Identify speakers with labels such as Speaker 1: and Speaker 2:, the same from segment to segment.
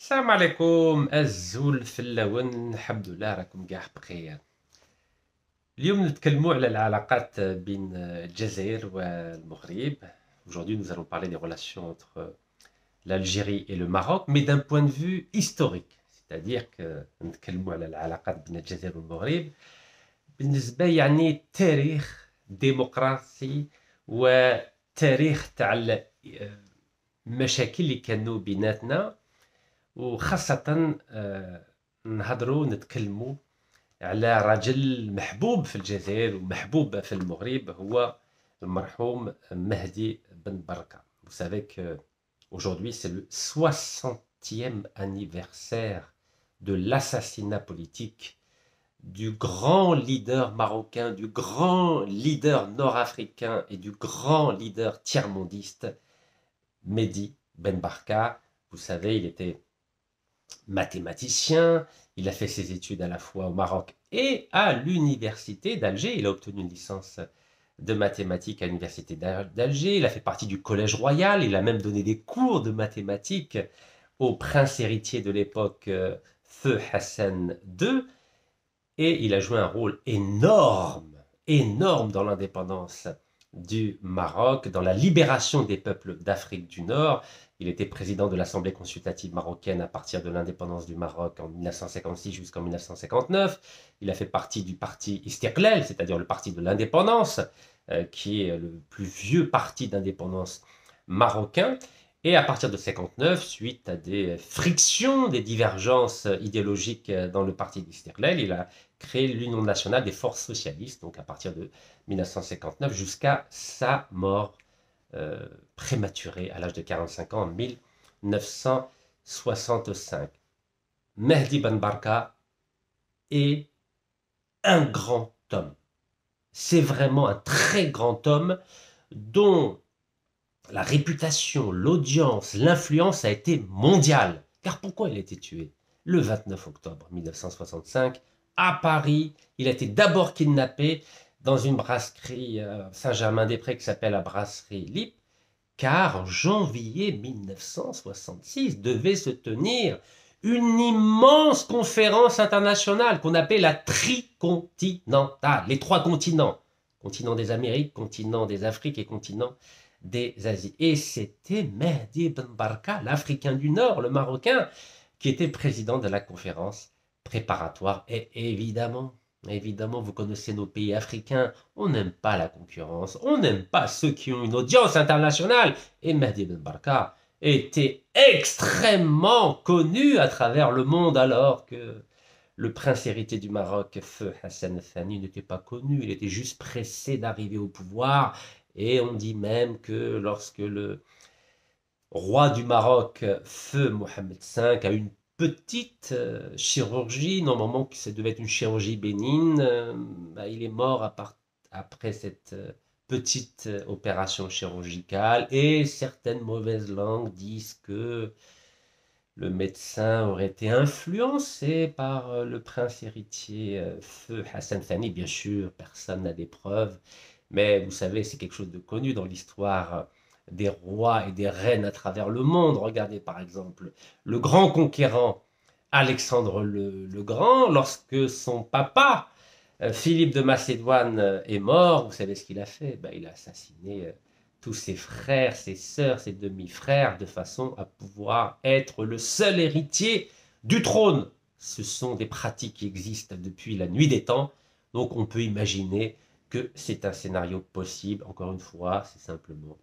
Speaker 1: السلام عليكم الزول الفلاون، الحمد لله راكم كاع بخير. اليوم نتكلموا على العلاقات بين الجزائر والمغرب. Aujourd'hui, nous allons parler des relations entre l'Algérie et le Maroc, mais d'un point de vue historique. C'est-à-dire que نتكلموا على العلاقات بين الجزائر والمغرب بالنسبة يعني تاريخ ديمقراطي وتاريخ تاع المشاكل اللي كانوا بيناتنا، وخاصة نهضروا نتكلموا على رجل محبوب في الجزائر ومحبوب في المغرب، هو المرحوم مهدي بن بركة. Vous savez que aujourd'hui c'est le 60e anniversaire de l'assassinat politique du grand leader marocain, du grand leader nord-africain et du grand leader tiers-mondiste Mehdi Ben Barka. Vous savez, il était mathématicien, il a fait ses études à la fois au Maroc et à l'université d'Alger. Il a obtenu une licence de mathématiques à l'université d'Alger. Il a fait partie du Collège Royal. Il a même donné des cours de mathématiques au prince héritier de l'époque, Feu Hassan II. Et il a joué un rôle énorme, énorme dans l'indépendance du Maroc, dans la libération des peuples d'Afrique du Nord. Il était président de l'Assemblée consultative marocaine à partir de l'indépendance du Maroc en 1956 jusqu'en 1959. Il a fait partie du parti Istiqlal, c'est-à-dire le parti de l'indépendance, qui est le plus vieux parti d'indépendance marocain. Et à partir de 1959, suite à des frictions, des divergences idéologiques dans le parti d'Istiqlal, il a créé l'Union nationale des forces socialistes, donc à partir de 1959 jusqu'à sa mort prématurée à l'âge de 45 ans en 1965. Mehdi Ben Barka est un grand homme. C'est vraiment un très grand homme dont la réputation, l'audience, l'influence a été mondiale. Car pourquoi il a été tué? Le 29 octobre 1965, à Paris, il a été d'abord kidnappé dans une brasserie Saint-Germain-des-Prés qui s'appelle la brasserie Lippe, car en janvier 1966 devait se tenir une immense conférence internationale qu'on appelle la tricontinentale, les trois continents, continent des Amériques, continent des Afriques et continent des Asies. Et c'était Mehdi Ben Barka, l'Africain du Nord, le Marocain, qui était président de la conférence préparatoire. Et évidemment, vous connaissez nos pays africains, on n'aime pas la concurrence, on n'aime pas ceux qui ont une audience internationale. Et Mehdi Ben Barka était extrêmement connu à travers le monde, alors que le prince héritier du Maroc, Feu Hassan Thani, n'était pas connu, il était juste pressé d'arriver au pouvoir. Et on dit même que lorsque le roi du Maroc, Feu Mohamed V, a une petite chirurgie, normalement que ça devait être une chirurgie bénigne, il est mort après cette petite opération chirurgicale. Et certaines mauvaises langues disent que le médecin aurait été influencé par le prince héritier Feu Hassan Thani. Bien sûr, personne n'a des preuves, mais vous savez, c'est quelque chose de connu dans l'histoire des rois et des reines à travers le monde. Regardez par exemple le grand conquérant Alexandre le Grand, lorsque son papa, Philippe de Macédoine, est mort, vous savez ce qu'il a fait? Il a assassiné tous ses frères, ses sœurs, ses demi-frères, de façon à pouvoir être le seul héritier du trône. Ce sont des pratiques qui existent depuis la nuit des temps, donc on peut imaginer que c'est un scénario possible. Encore une fois, c'est simplement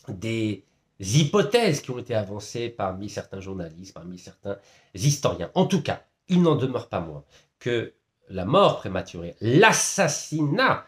Speaker 1: des hypothèses qui ont été avancées parmi certains journalistes, parmi certains historiens. En tout cas, il n'en demeure pas moins que la mort prématurée, l'assassinat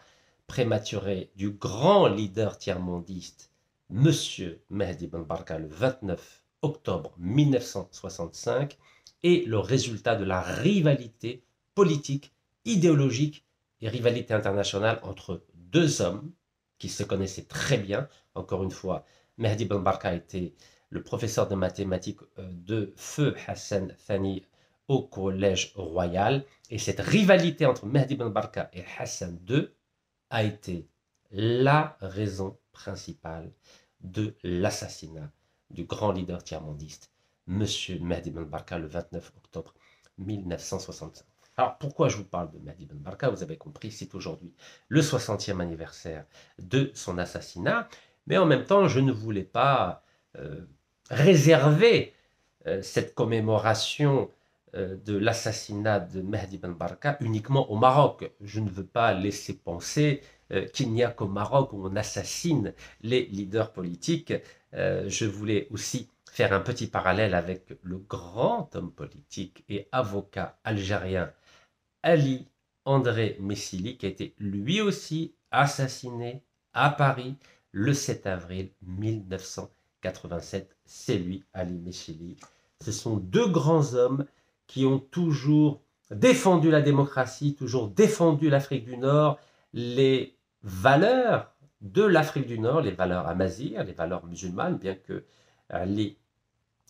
Speaker 1: prématuré du grand leader tiers-mondiste, Monsieur Mehdi Ben Barka, le 29 octobre 1965, est le résultat de la rivalité politique, idéologique et rivalité internationale entre deux hommes qui se connaissaient très bien. Encore une fois, Mehdi Ben Barka était le professeur de mathématiques de Feu Hassan Thani au Collège Royal. Et cette rivalité entre Mehdi Ben Barka et Hassan II a été la raison principale de l'assassinat du grand leader tiers-mondiste Monsieur Mehdi Ben Barka le 29 octobre 1965. Alors pourquoi je vous parle de Mehdi Ben Barka? Vous avez compris, c'est aujourd'hui le 60e anniversaire de son assassinat, mais en même temps, je ne voulais pas réserver cette commémoration de l'assassinat de Mehdi Ben Barka uniquement au Maroc. Je ne veux pas laisser penser qu'il n'y a qu'au Maroc où on assassine les leaders politiques. Je voulais aussi faire un petit parallèle avec le grand homme politique et avocat algérien Ali André Messili, qui a été lui aussi assassiné à Paris le 7 avril 1987. C'est lui, Ali Messili. Ce sont deux grands hommes qui ont toujours défendu la démocratie, toujours défendu l'Afrique du Nord, les valeurs de l'Afrique du Nord, les valeurs amazighs, les valeurs musulmanes, bien que Ali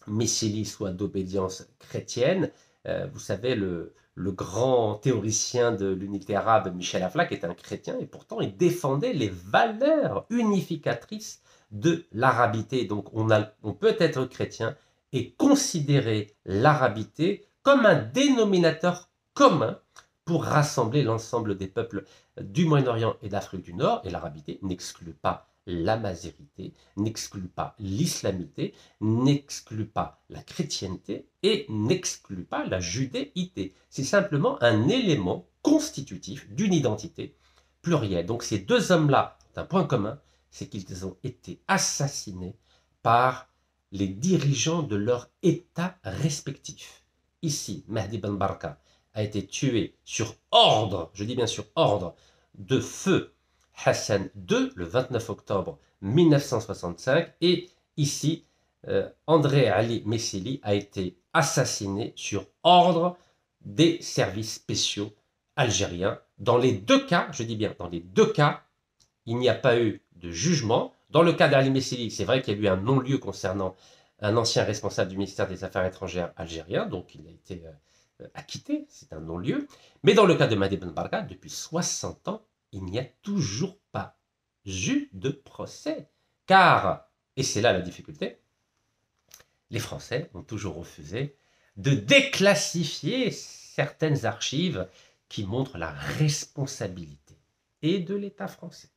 Speaker 1: Messili soit d'obédience chrétienne. Vous savez, le grand théoricien de l'unité arabe, Michel Aflaq, est un chrétien et pourtant il défendait les valeurs unificatrices de l'arabité. Donc on peut être chrétien et considérer l'arabité comme un dénominateur commun pour rassembler l'ensemble des peuples du Moyen-Orient et d'Afrique du Nord. Et l'arabité n'exclut pas l'amazérité, n'exclut pas l'islamité, n'exclut pas la chrétienté et n'exclut pas la judéité. C'est simplement un élément constitutif d'une identité plurielle. Donc ces deux hommes-là ont un point commun, c'est qu'ils ont été assassinés par les dirigeants de leur État respectif. Ici, Mehdi Ben Barka a été tué sur ordre, je dis bien sur ordre, de feu Hassan II, le 29 octobre 1965, et ici, André Ali Messili a été assassiné sur ordre des services spéciaux algériens. Dans les deux cas, je dis bien, dans les deux cas, il n'y a pas eu de jugement. Dans le cas d'Ali Messili, c'est vrai qu'il y a eu un non-lieu concernant un ancien responsable du ministère des Affaires étrangères algérien, donc il a été acquitté, c'est un non-lieu. Mais dans le cas de Mehdi Ben Barka, depuis 60 ans, il n'y a toujours pas eu de procès. Car, et c'est là la difficulté, les Français ont toujours refusé de déclassifier certaines archives qui montrent la responsabilité et de l'État français,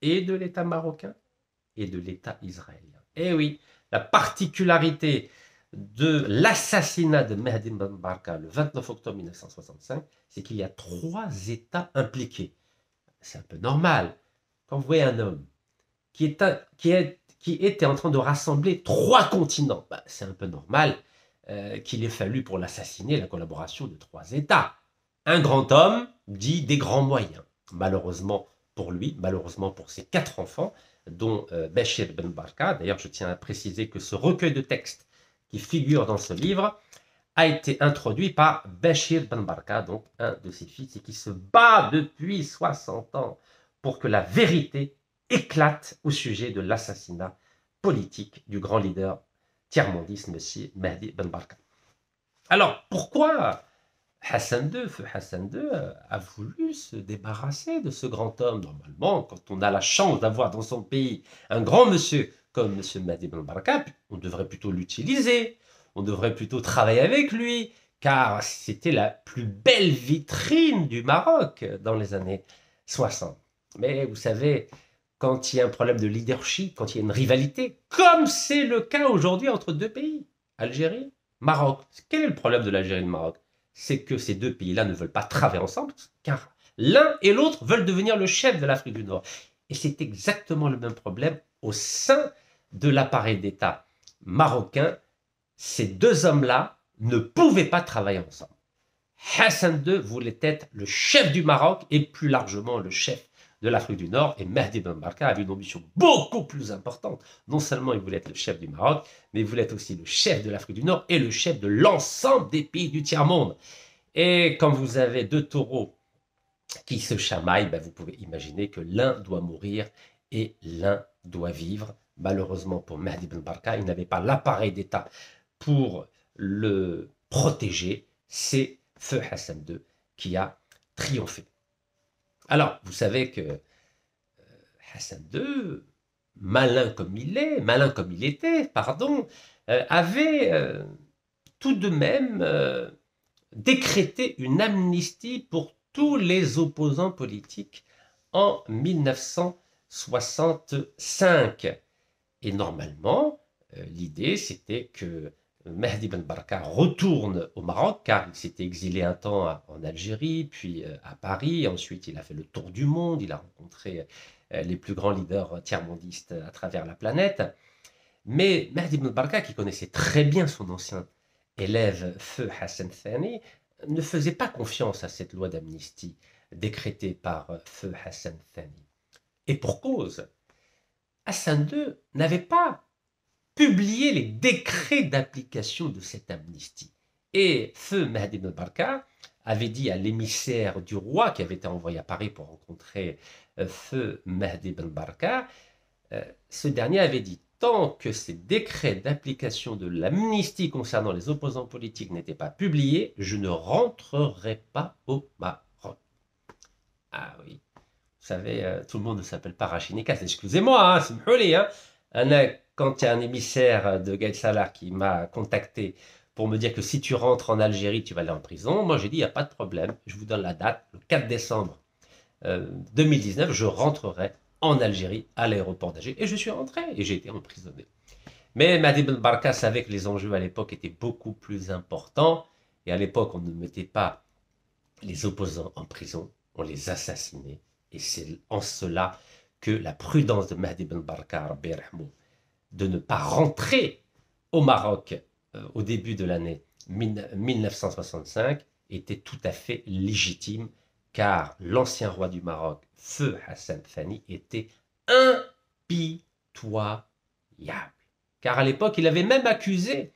Speaker 1: et de l'État marocain, et de l'État israélien. Et oui, la particularité de l'assassinat de Mehdi Ben Barka le 29 octobre 1965, c'est qu'il y a 3 États impliqués. C'est un peu normal. Quand vous voyez un homme qui était en train de rassembler 3 continents, c'est un peu normal qu'il ait fallu pour l'assassiner la collaboration de 3 États. Un grand homme dit des grands moyens. Malheureusement pour lui, malheureusement pour ses 4 enfants, dont Béchir Ben Barka. D'ailleurs, je tiens à préciser que ce recueil de textes qui figure dans ce livre a été introduit par Béchir Ben Barka, donc un de ses fils, et qui se bat depuis 60 ans pour que la vérité éclate au sujet de l'assassinat politique du grand leader tiers-mondiste, M. Mehdi Ben Barka. Alors, pourquoi Hassan II, feu Hassan II, a voulu se débarrasser de ce grand homme? Normalement, quand on a la chance d'avoir dans son pays un grand monsieur comme M. Mehdi Ben Barka, on devrait plutôt l'utiliser, on devrait plutôt travailler avec lui, car c'était la plus belle vitrine du Maroc dans les années 60. Mais vous savez, quand il y a un problème de leadership, quand il y a une rivalité, comme c'est le cas aujourd'hui entre 2 pays, Algérie, Maroc. Quel est le problème de l'Algérie et le Maroc? C'est que ces 2 pays-là ne veulent pas travailler ensemble, car l'un et l'autre veulent devenir le chef de l'Afrique du Nord. Et c'est exactement le même problème au sein de l'appareil d'État marocain. Ces 2 hommes-là ne pouvaient pas travailler ensemble. Hassan II voulait être le chef du Maroc et plus largement le chef de l'Afrique du Nord, et Mehdi Ben Barka avait une ambition beaucoup plus importante. Non seulement il voulait être le chef du Maroc, mais il voulait être aussi le chef de l'Afrique du Nord et le chef de l'ensemble des pays du tiers-monde. Et quand vous avez 2 taureaux qui se chamaillent, vous pouvez imaginer que l'un doit mourir et l'un doit vivre. Malheureusement pour Mehdi Ben Barka, il n'avait pas l'appareil d'État pour le protéger. C'est feu Hassan II qui a triomphé. Alors, vous savez que Hassan II, malin comme il était, avait tout de même décrété une amnistie pour tous les opposants politiques en 1965. Et normalement, l'idée c'était que Mehdi Ben Barka retourne au Maroc, car il s'était exilé un temps en Algérie, puis à Paris. Ensuite, il a fait le tour du monde, il a rencontré les plus grands leaders tiers-mondistes à travers la planète. Mais Mehdi Ben Barka, qui connaissait très bien son ancien élève Feu Hassan Thani, ne faisait pas confiance à cette loi d'amnistie décrétée par Feu Hassan Thani. Et pour cause, Hassan II n'avait pas publié les décrets d'application de cette amnistie. Et Feu Mehdi Ben Barka avait dit à l'émissaire du roi qui avait été envoyé à Paris pour rencontrer Feu Mehdi Ben Barka, ce dernier avait dit: tant que ces décrets d'application de l'amnistie concernant les opposants politiques n'étaient pas publiés, je ne rentrerai pas au Maroc. Ah oui, vous savez, tout le monde ne s'appelle pas Rachid Nekas, excusez-moi, hein, c'est m'houli, hein. Quand il y a un émissaire de Gaël Salah qui m'a contacté pour me dire que si tu rentres en Algérie, tu vas aller en prison, moi j'ai dit, il n'y a pas de problème, je vous donne la date, le 4 décembre 2019, je rentrerai en Algérie, à l'aéroport d'Alger, et je suis rentré, et j'ai été emprisonné. Mais Mehdi Ben Barka savait que les enjeux à l'époque étaient beaucoup plus importants, et à l'époque, on ne mettait pas les opposants en prison, on les assassinait, et c'est en cela que la prudence de Mehdi Ben Barka, de ne pas rentrer au Maroc au début de l'année 1965 était tout à fait légitime, car l'ancien roi du Maroc, Feu Hassan Thani, était impitoyable. Car à l'époque, il avait même accusé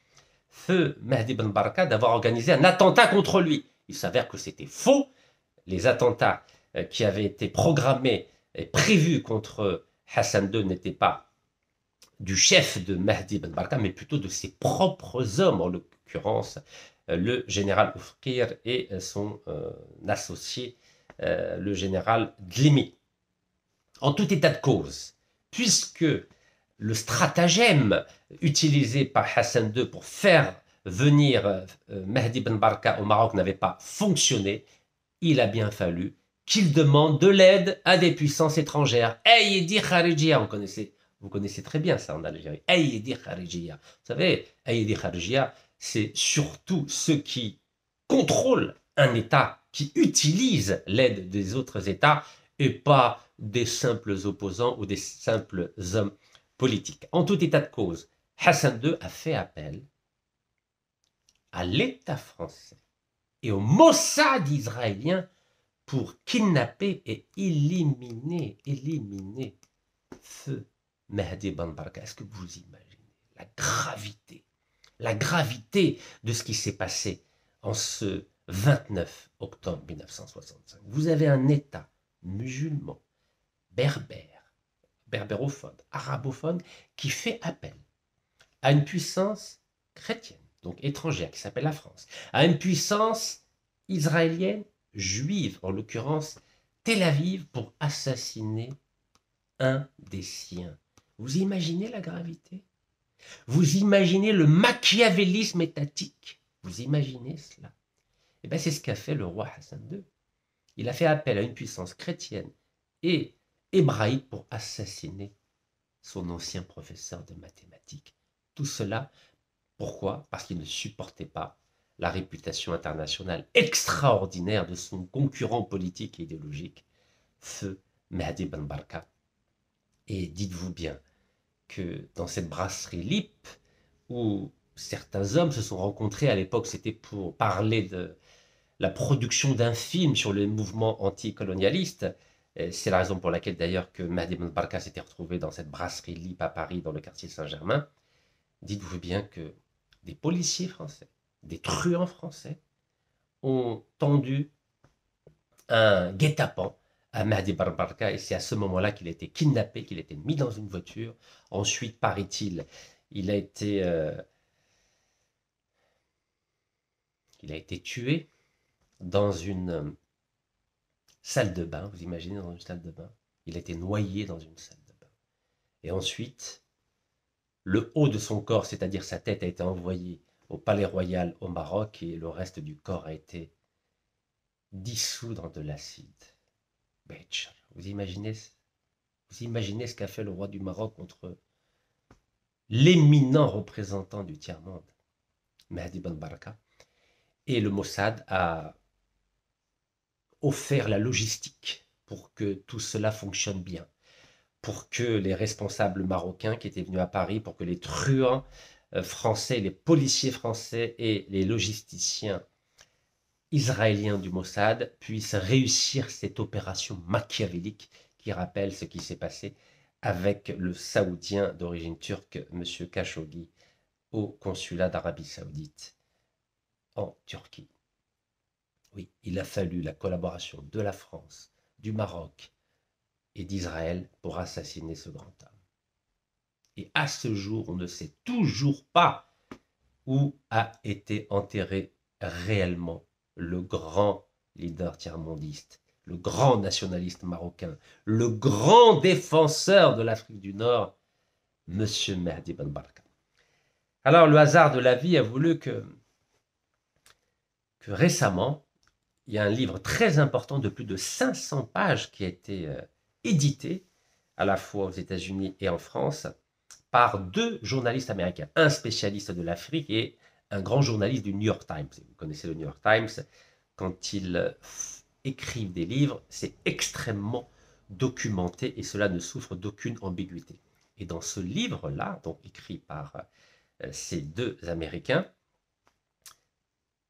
Speaker 1: Feu Mehdi Ben Barka d'avoir organisé un attentat contre lui. Il s'avère que c'était faux. Les attentats qui avaient été programmés et prévus contre Hassan II n'étaient pas du chef de Mehdi Ben Barka, mais plutôt de ses propres hommes, en l'occurrence le général Oufkir et son associé, le général Dlimi. En tout état de cause, puisque le stratagème utilisé par Hassan II pour faire venir Mehdi Ben Barka au Maroc n'avait pas fonctionné, il a bien fallu qu'il demande de l'aide à des puissances étrangères. Ayyedi Kharijia, vous connaissez très bien ça en Algérie. Ayyedi Kharijia. Vous savez, Ayyedi Kharijia, c'est surtout ceux qui contrôlent un État, qui utilisent l'aide des autres États et pas des simples opposants ou des simples hommes politiques. En tout état de cause, Hassan II a fait appel à l'État français et au Mossad israélien pour kidnapper et éliminer Feu Mehdi Ben Barka. Est-ce que vous imaginez la gravité de ce qui s'est passé en ce 29 octobre 1965? Vous avez un État musulman, berbérophone, arabophone, qui fait appel à une puissance chrétienne, donc étrangère, qui s'appelle la France, à une puissance israélienne, juive, en l'occurrence Tel Aviv, pour assassiner un des siens. Vous imaginez la gravité? Vous imaginez le machiavélisme étatique? Vous imaginez cela? Eh bien, c'est ce qu'a fait le roi Hassan II. Il a fait appel à une puissance chrétienne et hébraïque pour assassiner son ancien professeur de mathématiques. Tout cela, pourquoi? Parce qu'il ne supportait pas la réputation internationale extraordinaire de son concurrent politique et idéologique, Feu Mehdi Ben Barka. Et dites-vous bien que dans cette brasserie LIP, où certains hommes se sont rencontrés à l'époque, c'était pour parler de la production d'un film sur le mouvement anticolonialiste. C'est la raison pour laquelle d'ailleurs que Mehdi Ben Barka s'était retrouvé dans cette brasserie LIP à Paris, dans le quartier Saint-Germain. Dites-vous bien que des policiers français, des truands français, ont tendu un guet-apens à Mehdi Ben Barka, et c'est à ce moment-là qu'il a été kidnappé, qu'il a été mis dans une voiture. Ensuite, paraît-il, il a été tué dans une salle de bain. Vous imaginez, dans une salle de bain? Il a été noyé dans une salle de bain. Et ensuite, Le haut de son corps, c'est-à-dire sa tête, a été envoyé au palais royal au Maroc et le reste du corps a été dissous dans de l'acide. Vous imaginez, vous imaginez ce qu'a fait le roi du Maroc contre l'éminent représentant du tiers-monde, Mehdi Ben Baraka. Et le Mossad a offert la logistique pour que tout cela fonctionne bien, pour que les responsables marocains qui étaient venus à Paris, pour que les truands français, les policiers français et les logisticiens israéliens du Mossad puissent réussir cette opération machiavélique qui rappelle ce qui s'est passé avec le Saoudien d'origine turque, M. Khashoggi, au consulat d'Arabie Saoudite en Turquie. Oui, il a fallu la collaboration de la France, du Maroc et d'Israël pour assassiner ce grand homme. Et à ce jour, on ne sait toujours pas où a été enterré réellement le grand leader tiers-mondiste, le grand nationaliste marocain, le grand défenseur de l'Afrique du Nord, M. Mehdi Ben Baraka. Alors, le hasard de la vie a voulu que récemment, il y a un livre très important de plus de 500 pages qui a été édité, à la fois aux États-Unis et en France, par 2 journalistes américains, un spécialiste de l'Afrique et un grand journaliste du New York Times. Vous connaissez le New York Times, quand ils écrivent des livres, c'est extrêmement documenté et cela ne souffre d'aucune ambiguïté. Et dans ce livre-là, donc écrit par ces 2 Américains,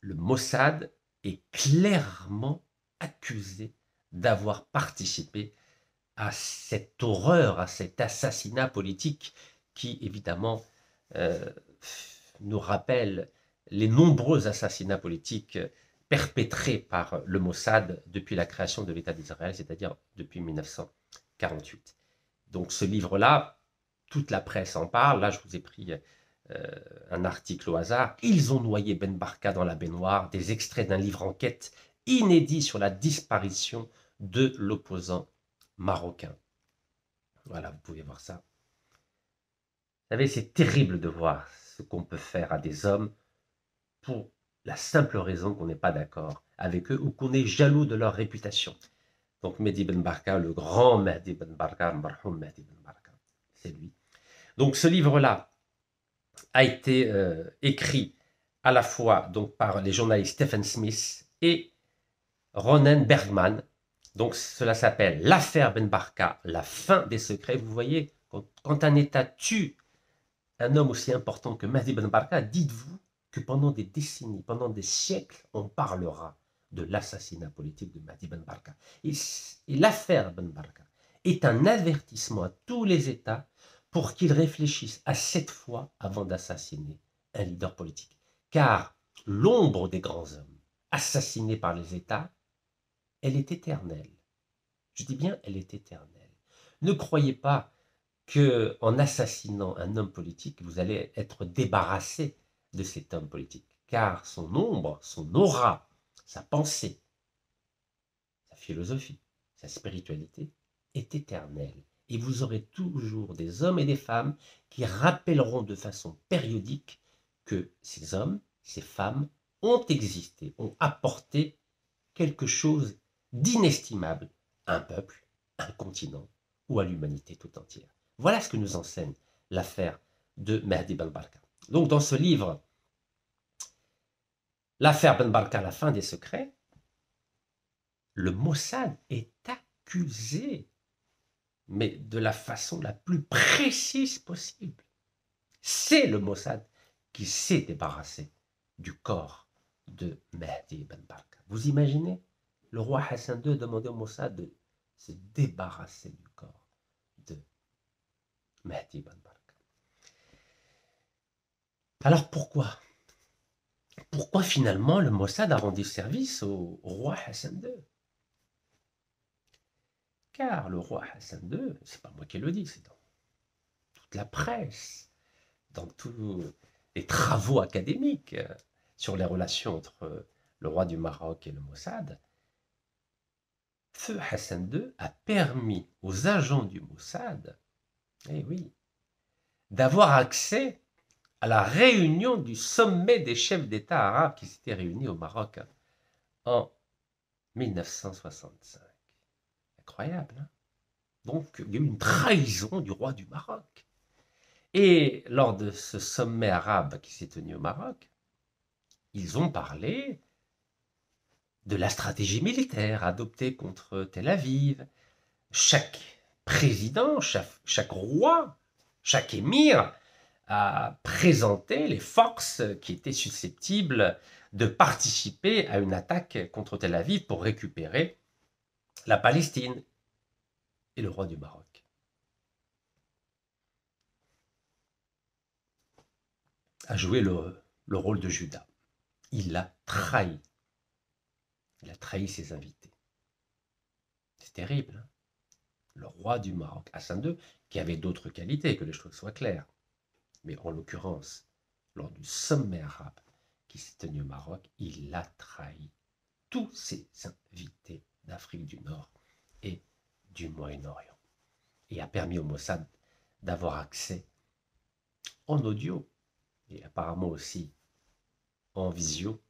Speaker 1: le Mossad est clairement accusé d'avoir participé à cette horreur, à cet assassinat politique qui, évidemment, nous rappelle les nombreux assassinats politiques perpétrés par le Mossad depuis la création de l'État d'Israël, c'est-à-dire depuis 1948. Donc ce livre-là, toute la presse en parle. Là, je vous ai pris un article au hasard. Ils ont noyé Ben Barka dans la baignoire, des extraits d'un livre enquête inédit sur la disparition de l'opposant marocain. Voilà, vous pouvez voir ça. Vous savez, c'est terrible de voir ce qu'on peut faire à des hommes pour la simple raison qu'on n'est pas d'accord avec eux ou qu'on est jaloux de leur réputation. Donc Mehdi Ben Barka, le grand Mehdi Ben Barka, Marhoum Mehdi Ben Barka, c'est lui. Donc ce livre-là a été écrit à la fois donc, par les journalistes Stephen Smith et Ronen Bergman. Donc cela s'appelle l'affaire Ben Barka, la fin des secrets. Vous voyez, quand un État tue un homme aussi important que Mehdi Ben Barka, dites-vous que pendant des décennies, pendant des siècles, on parlera de l'assassinat politique de Mehdi Ben Barka. Et l'affaire Ben Barka est un avertissement à tous les États pour qu'ils réfléchissent à 7 fois avant d'assassiner un leader politique. Car l'ombre des grands hommes assassinés par les États, elle est éternelle. Je dis bien, elle est éternelle. Ne croyez pas qu'en assassinant un homme politique, vous allez être débarrassé de cet homme politique. Car son ombre, son aura, sa pensée, sa philosophie, sa spiritualité est éternelle. Et vous aurez toujours des hommes et des femmes qui rappelleront de façon périodique que ces hommes, ces femmes ont existé, ont apporté quelque chose d'inestimable à un peuple, à un continent ou à l'humanité tout entière. Voilà ce que nous enseigne l'affaire de Mehdi Ben Barka. Donc dans ce livre, l'affaire Ben Barka, la fin des secrets, le Mossad est accusé, mais de la façon la plus précise possible. C'est le Mossad qui s'est débarrassé du corps de Mehdi Ben Barka. Vous imaginez? Le roi Hassan II demandait au Mossad de se débarrasser du corps de Mehdi Ben Barka. Alors pourquoi? Pourquoi finalement le Mossad a rendu service au roi Hassan II? Car le roi Hassan II, c'est pas moi qui le dis, c'est dans toute la presse, dans tous les travaux académiques sur les relations entre le roi du Maroc et le Mossad, Feu Hassan II a permis aux agents du Mossad, eh oui, d'avoir accès à la réunion du sommet des chefs d'État arabes qui s'étaient réunis au Maroc en 1965. Incroyable, hein? Donc, il y a eu une trahison du roi du Maroc. Et lors de ce sommet arabe qui s'est tenu au Maroc, ils ont parlé de la stratégie militaire adoptée contre Tel Aviv. Chaque président, chaque roi, chaque émir a présenté les forces qui étaient susceptibles de participer à une attaque contre Tel Aviv pour récupérer la Palestine et le roi du Maroc a joué le rôle de Judas. Il l'a trahi. Il a trahi ses invités. C'est terrible, hein? Le roi du Maroc, Hassan II, qui avait d'autres qualités, que les choses soient claires. Mais en l'occurrence, lors du sommet arabe qui s'est tenu au Maroc, il a trahi tous ses invités d'Afrique du Nord et du Moyen-Orient. Et a permis au Mossad d'avoir accès en audio et apparemment aussi en visio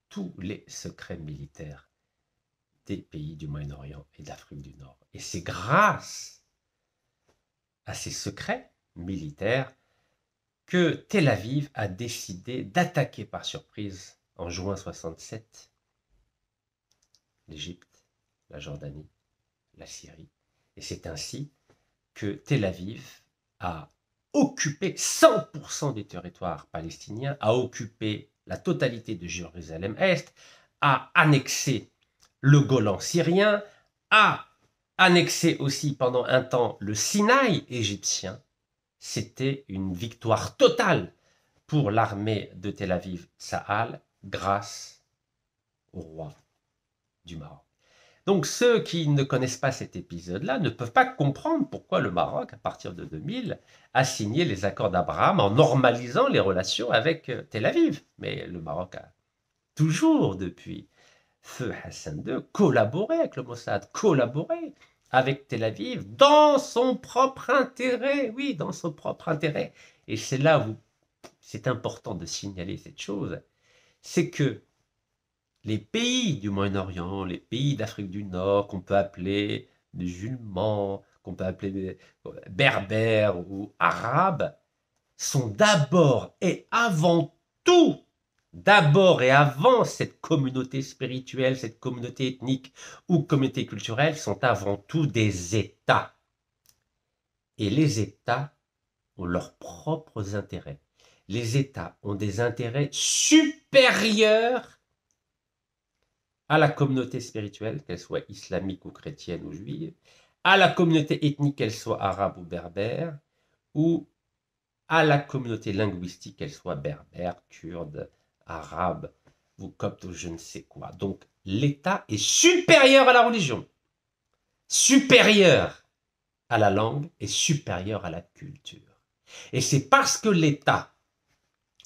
Speaker 1: tous les secrets militaires des pays du Moyen-Orient et d'Afrique du Nord. Et c'est grâce à ces secrets militaires que Tel Aviv a décidé d'attaquer par surprise en juin 67 l'Égypte, la Jordanie, la Syrie. Et c'est ainsi que Tel Aviv a occupé 100% des territoires palestiniens, a occupé la totalité de Jérusalem-Est, a annexé le Golan syrien, a annexé aussi pendant un temps le Sinaï égyptien. C'était une victoire totale pour l'armée de Tel Aviv Tsahal grâce au roi du Maroc. Donc ceux qui ne connaissent pas cet épisode-là ne peuvent pas comprendre pourquoi le Maroc, à partir de 2000, a signé les accords d'Abraham en normalisant les relations avec Tel Aviv. Mais le Maroc a toujours, depuis feu Hassan II, collaboré avec le Mossad, collaboré avec Tel Aviv dans son propre intérêt. Oui, dans son propre intérêt. Et c'est là où c'est important de signaler cette chose, c'est que les pays du Moyen-Orient, les pays d'Afrique du Nord, qu'on peut appeler musulmans, qu'on peut appeler berbères ou arabes, sont d'abord et avant tout, d'abord et avant cette communauté spirituelle, cette communauté ethnique ou communauté culturelle, sont avant tout des États. Et les États ont leurs propres intérêts. Les États ont des intérêts supérieurs à la communauté spirituelle, qu'elle soit islamique ou chrétienne ou juive, à la communauté ethnique, qu'elle soit arabe ou berbère, ou à la communauté linguistique, qu'elle soit berbère, kurde, arabe, ou copte ou je ne sais quoi. Donc l'État est supérieur à la religion, supérieur à la langue et supérieur à la culture. Et c'est parce que l'État,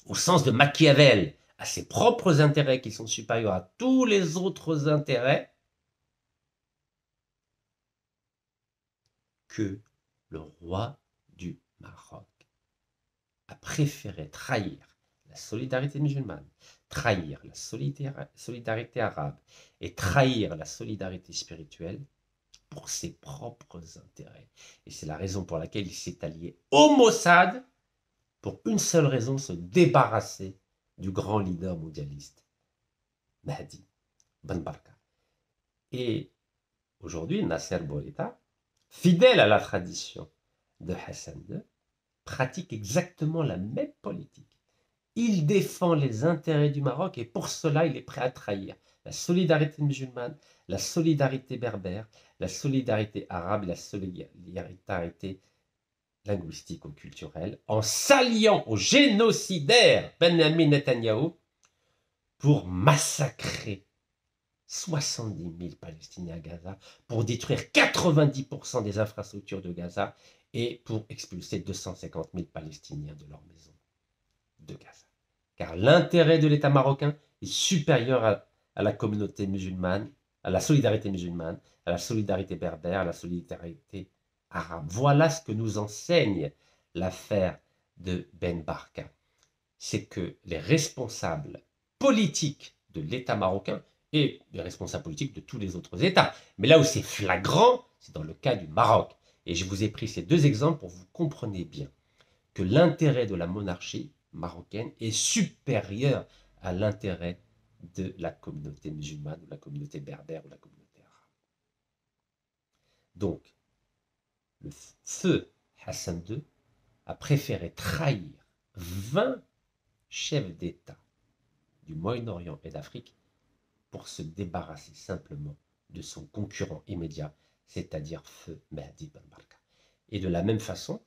Speaker 1: au sens de Machiavel, a ses propres intérêts qui sont supérieurs à tous les autres intérêts, que le roi du Maroc a préféré trahir la solidarité musulmane, trahir la solidarité arabe et trahir la solidarité spirituelle pour ses propres intérêts. Et c'est la raison pour laquelle il s'est allié au Mossad pour une seule raison, se débarrasser du grand leader mondialiste, Mahdi Ben Barka. Et aujourd'hui, Nasser Bourita, fidèle à la tradition de Hassan II, pratique exactement la même politique. Il défend les intérêts du Maroc et pour cela, il est prêt à trahir la solidarité musulmane, la solidarité berbère, la solidarité arabe, la solidarité linguistique ou culturelle, en s'alliant au génocidaire Benjamin Netanyahou pour massacrer 70 000 Palestiniens à Gaza, pour détruire 90% des infrastructures de Gaza et pour expulser 250 000 Palestiniens de leur maison de Gaza. Car l'intérêt de l'État marocain est supérieur à la communauté musulmane, à la solidarité berbère, à la solidarité arabe. Voilà ce que nous enseigne l'affaire de Ben Barka, c'est que les responsables politiques de l'État marocain et les responsables politiques de tous les autres États, mais là où c'est flagrant, c'est dans le cas du Maroc. Et je vous ai pris ces deux exemples pour que vous compreniez bien que l'intérêt de la monarchie marocaine est supérieur à l'intérêt de la communauté musulmane, ou la communauté berbère, ou la communauté arabe. Donc, le feu Hassan II a préféré trahir 20 chefs d'État du Moyen-Orient et d'Afrique pour se débarrasser simplement de son concurrent immédiat, c'est-à-dire feu Mehdi Ben Barka. Et de la même façon,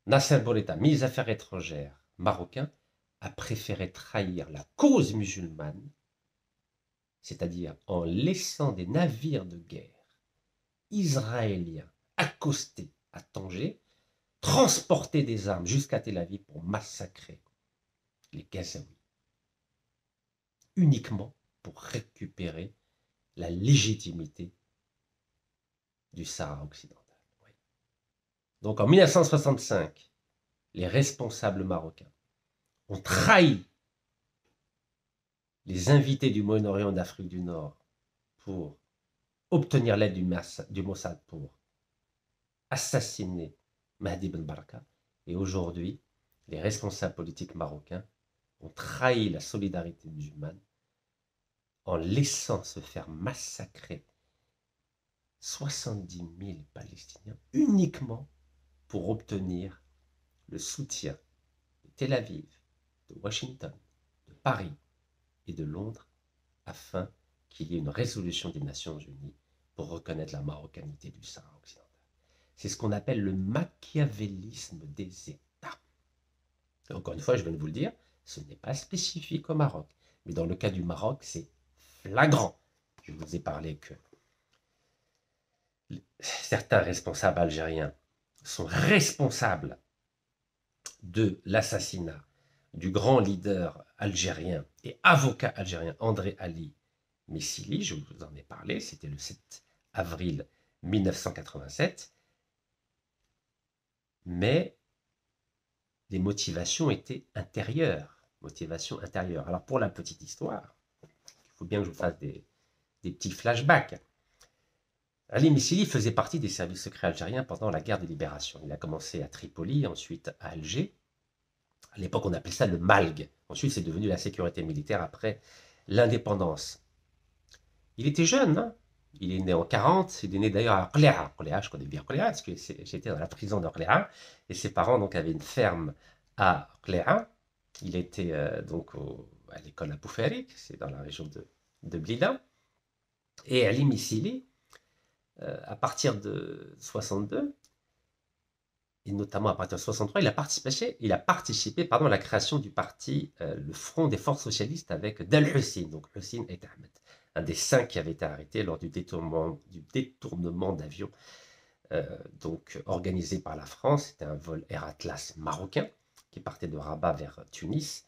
Speaker 1: Nasser Bourita, ministre des Affaires étrangères marocain, a préféré trahir la cause musulmane, c'est-à-dire en laissant des navires de guerre israéliens accoster à Tanger, transporter des armes jusqu'à Tel Aviv pour massacrer les Gazaouis, uniquement pour récupérer la légitimité du Sahara occidental. Oui. Donc en 1965, les responsables marocains ont trahi les invités du Moyen-Orient et d'Afrique du Nord pour obtenir l'aide du Mossad pour assassiner Mehdi Ben Barka. Et aujourd'hui, les responsables politiques marocains ont trahi la solidarité musulmane en laissant se faire massacrer 70 000 Palestiniens uniquement pour obtenir le soutien de Tel Aviv, de Washington, de Paris et de Londres afin qu'il y ait une résolution des Nations Unies pour reconnaître la marocanité du Sahara occidental. C'est ce qu'on appelle le machiavélisme des États. Et encore une fois, je viens de vous le dire, ce n'est pas spécifique au Maroc. Mais dans le cas du Maroc, c'est flagrant. Je vous ai parlé que certains responsables algériens sont responsables de l'assassinat du grand leader algérien et avocat algérien André Ali Missili. Je vous en ai parlé, c'était le 7 avril 1987. Mais les motivations étaient intérieures. Motivations intérieures. Alors pour la petite histoire, il faut bien que je vous fasse des petits flashbacks. Ali Missili faisait partie des services secrets algériens pendant la guerre de libération. Il a commencé à Tripoli, ensuite à Alger. À l'époque, on appelait ça le MALG. Ensuite, c'est devenu la sécurité militaire après l'indépendance. Il était jeune, hein. Il est né en 40, il est né d'ailleurs à Orléans. Orléans, je connais bien Orléans parce que j'étais dans la prison d'Orléans et ses parents donc avaient une ferme à Orléans. Il était donc à l'école à Boufarik, c'est dans la région de Blida. Et Ali Missili, à partir de 62, et notamment à partir de 63, il a participé à la création du parti le Front des Forces Socialistes avec Del Hussein, donc Hussein et Ahmed, un des 5 qui avait été arrêté lors du détournement d'avion donc organisé par la France. C'était un vol Air Atlas marocain qui partait de Rabat vers Tunis.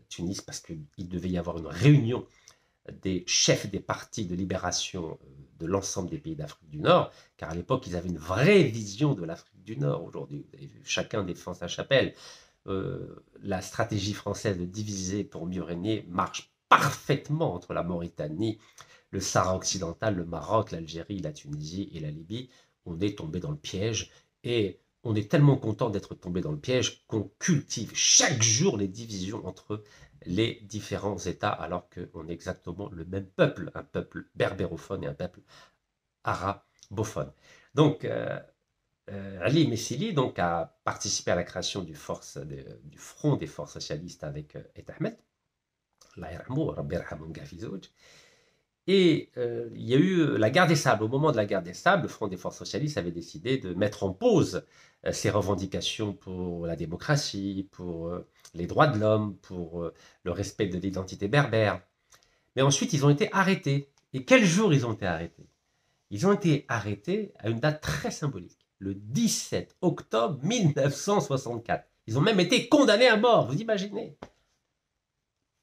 Speaker 1: Tunis parce qu'il devait y avoir une réunion des chefs des partis de libération de l'ensemble des pays d'Afrique du Nord, car à l'époque, ils avaient une vraie vision de l'Afrique du Nord. Aujourd'hui, vous avez vu, chacun défend sa chapelle. La stratégie française de diviser pour mieux régner marche parfaitement entre la Mauritanie, le Sahara occidental, le Maroc, l'Algérie, la Tunisie et la Libye. On est tombé dans le piège et on est tellement content d'être tombé dans le piège qu'on cultive chaque jour les divisions entre les différents États, alors qu'on est exactement le même peuple, un peuple berbérophone et un peuple arabophone. Donc, Ali Missili donc, a participé à la création du Front des Forces Socialistes avec Et Ahmed, et il y a eu la guerre des Sables. Au moment de la guerre des Sables, le Front des Forces Socialistes avait décidé de mettre en pause ses revendications pour la démocratie, pour les droits de l'homme, pour le respect de l'identité berbère. Mais ensuite, ils ont été arrêtés. Et quel jour ils ont été arrêtés? Ils ont été arrêtés à une date très symbolique, le 17 octobre 1964. Ils ont même été condamnés à mort, vous imaginez?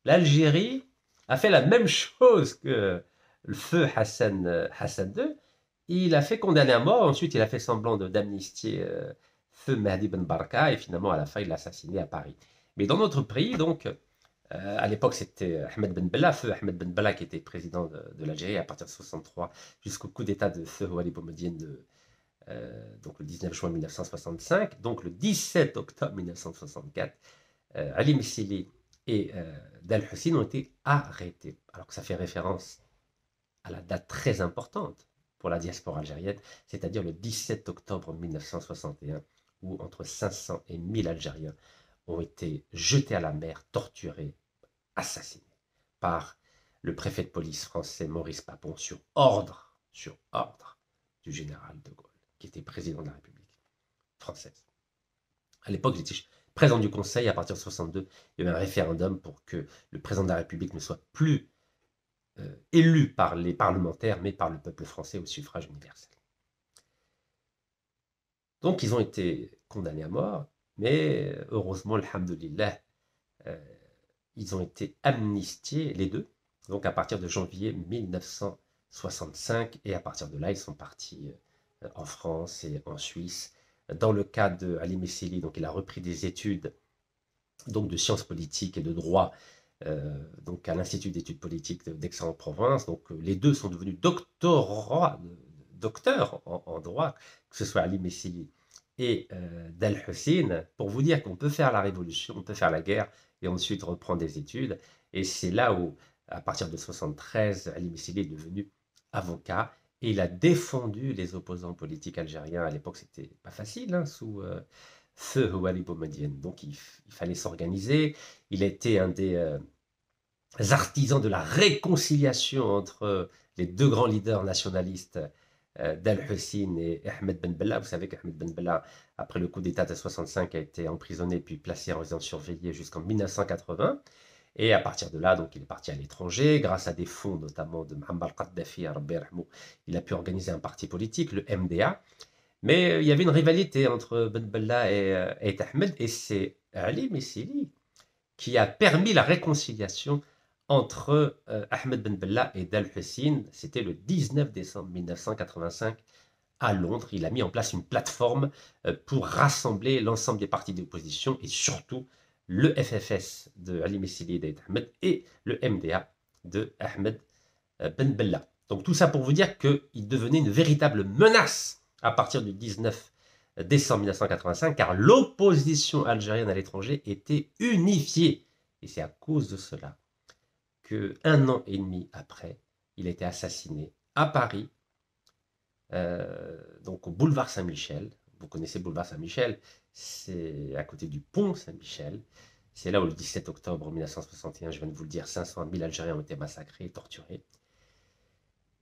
Speaker 1: L'Algérie a fait la même chose que le feu Hassan II. Il a fait condamner à mort, ensuite il a fait semblant d'amnistier feu Mehdi Ben Barka, et finalement, à la fin, il l'a assassiné à Paris. Mais dans notre pays, donc, à l'époque, c'était Ahmed Ben Bella, feu Ahmed Ben Bella, qui était président de l'Algérie à partir de 63 jusqu'au coup d'État de feu Houari Boumediene donc le 19 juin 1965. Donc le 17 octobre 1964, Ali Messili et Dal Hussein ont été arrêtés. Alors que ça fait référence à la date très importante pour la diaspora algérienne, c'est-à-dire le 17 octobre 1961, où entre 500 et 1000 Algériens ont été jetés à la mer, torturés, assassinés par le préfet de police français Maurice Papon sur ordre du général de Gaulle, qui était président de la République française. À l'époque, j'étais président du Conseil. À partir de 62, il y a eu un référendum pour que le président de la République ne soit plus élu par les parlementaires, mais par le peuple français au suffrage universel. Donc, ils ont été condamnés à mort, mais heureusement, alhamdoulilah, ils ont été amnistiés, les deux, donc à partir de janvier 1965, et à partir de là, ils sont partis en France et en Suisse. Dans le cas de Ali Messili, donc il a repris des études donc de sciences politiques et de droit donc à l'Institut d'études politiques d'Aix-en-Provence. Donc les deux sont devenus docteurs en droit, que ce soit Ali Messili et Dal Hussein, pour vous dire qu'on peut faire la révolution, on peut faire la guerre et ensuite reprendre des études. Et c'est là où, à partir de 73, Ali Messili est devenu avocat et il a défendu les opposants politiques algériens. À l'époque, c'était pas facile, hein, sous feu Houari Boumediene. Donc il fallait s'organiser. Il a été un des artisans de la réconciliation entre les deux grands leaders nationalistes, Dal Hussein et Ahmed Ben Bella. Vous savez qu'Ahmed Ben Bella, après le coup d'État de 65, a été emprisonné puis placé en résidence surveillée jusqu'en 1980. Et à partir de là, donc, il est parti à l'étranger, grâce à des fonds notamment de Muammar Kadhafi, il a pu organiser un parti politique, le MDA. Mais il y avait une rivalité entre Ben Bella et Ahmed, et c'est Ali Messili qui a permis la réconciliation entre Ahmed Ben Bella et Dal Hussein. C'était le 19 décembre 1985 à Londres. Il a mis en place une plateforme pour rassembler l'ensemble des partis d'opposition et surtout le FFS de Ali Messili et d'Aït Ahmed et le MDA de Ahmed Ben Bella. Donc tout ça pour vous dire qu'il devenait une véritable menace à partir du 19 décembre 1985, car l'opposition algérienne à l'étranger était unifiée. Et c'est à cause de cela qu'un an et demi après, il a été assassiné à Paris, donc au boulevard Saint-Michel. Vous connaissez le boulevard Saint-Michel, c'est à côté du pont Saint-Michel. C'est là où le 17 octobre 1961, je viens de vous le dire, 500 000 Algériens ont été massacrés et torturés.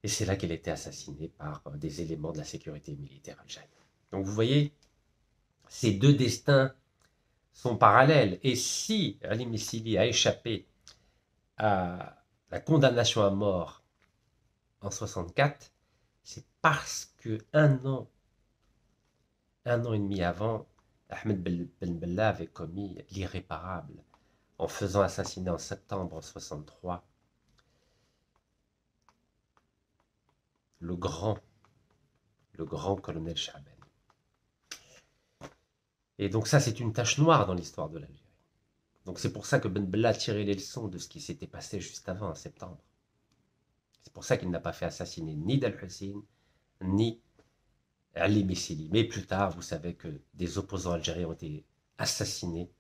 Speaker 1: Et c'est là qu'il a été assassiné par des éléments de la sécurité militaire algérienne. Donc vous voyez, ces deux destins sont parallèles. Et si Ali Messili a échappé à la condamnation à mort en 64, c'est parce que un an et demi avant, Ahmed Ben Bella avait commis l'irréparable en faisant assassiner en septembre 63 le grand colonel Chaban. Et donc ça, c'est une tache noire dans l'histoire de l'Algérie. Donc c'est pour ça que Ben Bella a tiré les leçons de ce qui s'était passé juste avant, en septembre. C'est pour ça qu'il n'a pas fait assassiner ni Dal Hussein, ni Ali Messili. Mais plus tard, vous savez que des opposants algériens ont été assassinés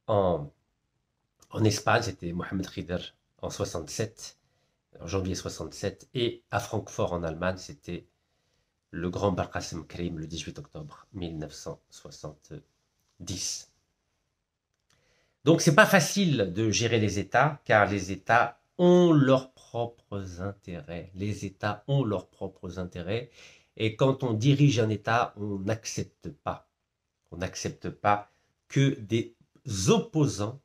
Speaker 1: en Espagne. C'était Mohamed Khider en 67, en janvier 67. Et à Francfort, en Allemagne, c'était le grand Barqasem Krim, le 18 octobre 1970. Donc c'est pas facile de gérer les États, car les États ont leurs propres intérêts. Les États ont leurs propres intérêts. Et quand on dirige un État, on n'accepte pas. On n'accepte pas que des opposants,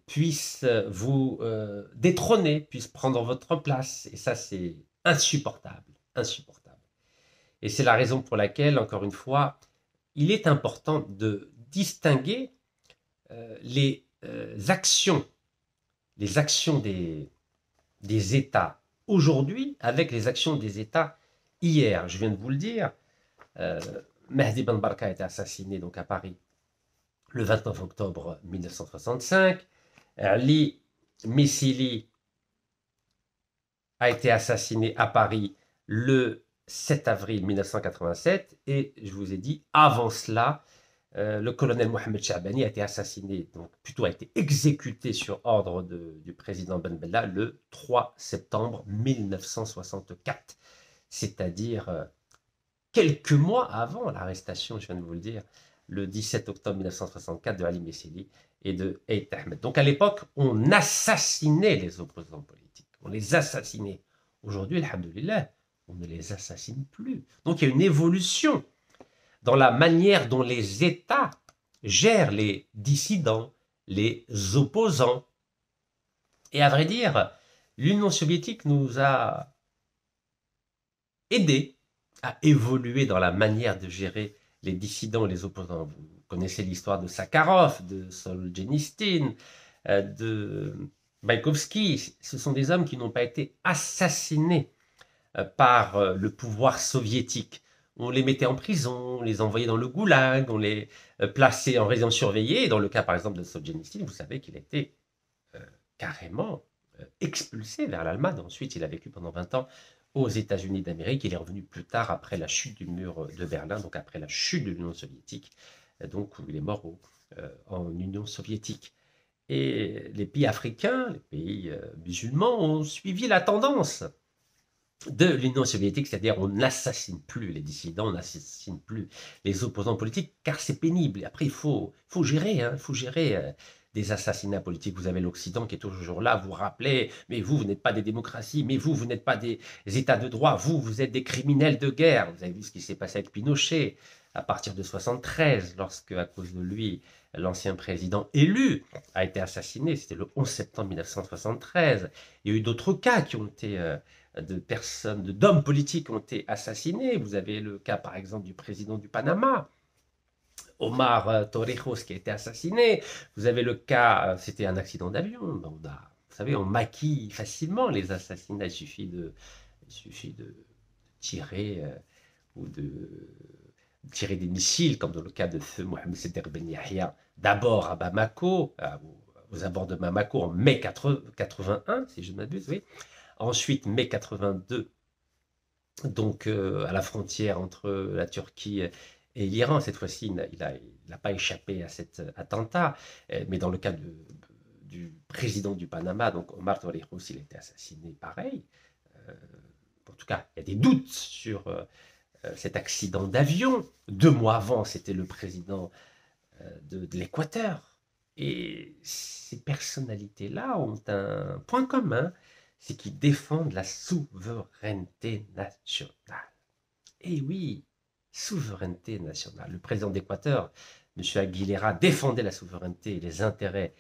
Speaker 1: puissent vous détrôner, puissent prendre votre place. Et ça, c'est insupportable. Insupportable. Et c'est la raison pour laquelle, encore une fois, il est important de distinguer les actions des États aujourd'hui avec les actions des États hier. Je viens de vous le dire, Euh, Mehdi Ben Barka a été assassiné donc à Paris le 29 octobre 1965. Ali Missili a été assassiné à Paris le 7 avril 1987. Et je vous ai dit, avant cela, le colonel Mohamed Chahbani a été assassiné, donc plutôt a été exécuté sur ordre du président Ben Bella le 3 septembre 1964. C'est-à-dire quelques mois avant l'arrestation, je viens de vous le dire, le 17 octobre 1964 de Ali Messili et de Eid Ahmed. Donc à l'époque, on assassinait les opposants politiques, on les assassinait. Aujourd'hui, alhamdoulilah, on ne les assassine plus. Donc il y a une évolution dans la manière dont les États gèrent les dissidents, les opposants. Et à vrai dire, l'Union soviétique nous a aidés à évoluer dans la manière de gérer les dissidents et les opposants. Vous connaissez l'histoire de Sakharov, de Solzhenitsyn, de Maïkovski. Ce sont des hommes qui n'ont pas été assassinés par le pouvoir soviétique. On les mettait en prison, on les envoyait dans le goulag, on les plaçait en résidence surveillée. Et dans le cas, par exemple, de Solzhenitsyn, vous savez qu'il a été carrément expulsé vers l'Allemagne. Ensuite, il a vécu pendant 20 ans aux États-Unis d'Amérique. Il est revenu plus tard après la chute du mur de Berlin, donc après la chute de l'Union soviétique, donc où il est mort en Union soviétique. Et les pays africains, les pays musulmans ont suivi la tendance de l'Union soviétique, c'est-à-dire on n'assassine plus les dissidents, on n'assassine plus les opposants politiques, car c'est pénible. Et après, il faut gérer, il faut gérer des assassinats politiques. Vous avez l'Occident qui est toujours là, vous rappelez, mais vous n'êtes pas des démocraties, mais vous n'êtes pas des États de droit, vous êtes des criminels de guerre. Vous avez vu ce qui s'est passé avec Pinochet à partir de 1973, lorsque, à cause de lui, l'ancien président élu a été assassiné. C'était le 11 septembre 1973. Il y a eu d'autres cas qui ont été de personnes, d'hommes politiques ont été assassinés. Vous avez le cas, par exemple, du président du Panama, Omar Torrijos, qui a été assassiné. Vous avez le cas, c'était un accident d'avion. Vous savez, on maquille facilement les assassinats. Il suffit de tirer ou de tirer des missiles, comme dans le cas de feu Mohamed Seder Ben Yahya, d'abord à Bamako, aux abords de Bamako en mai 81, si je ne m'abuse, oui. Ensuite, mai 82, donc à la frontière entre la Turquie et l'Iran. Cette fois-ci, il n'a pas échappé à cet attentat. Mais dans le cas du président du Panama, donc Omar Torrijos, il a été assassiné pareil. En tout cas, il y a des doutes sur cet accident d'avion. 2 mois avant, c'était le président de l'Équateur. Et ces personnalités-là ont un point commun, c'est qu'ils défendent la souveraineté nationale. Et oui, souveraineté nationale. Le président d'Équateur, M. Aguilera, défendait la souveraineté et les intérêts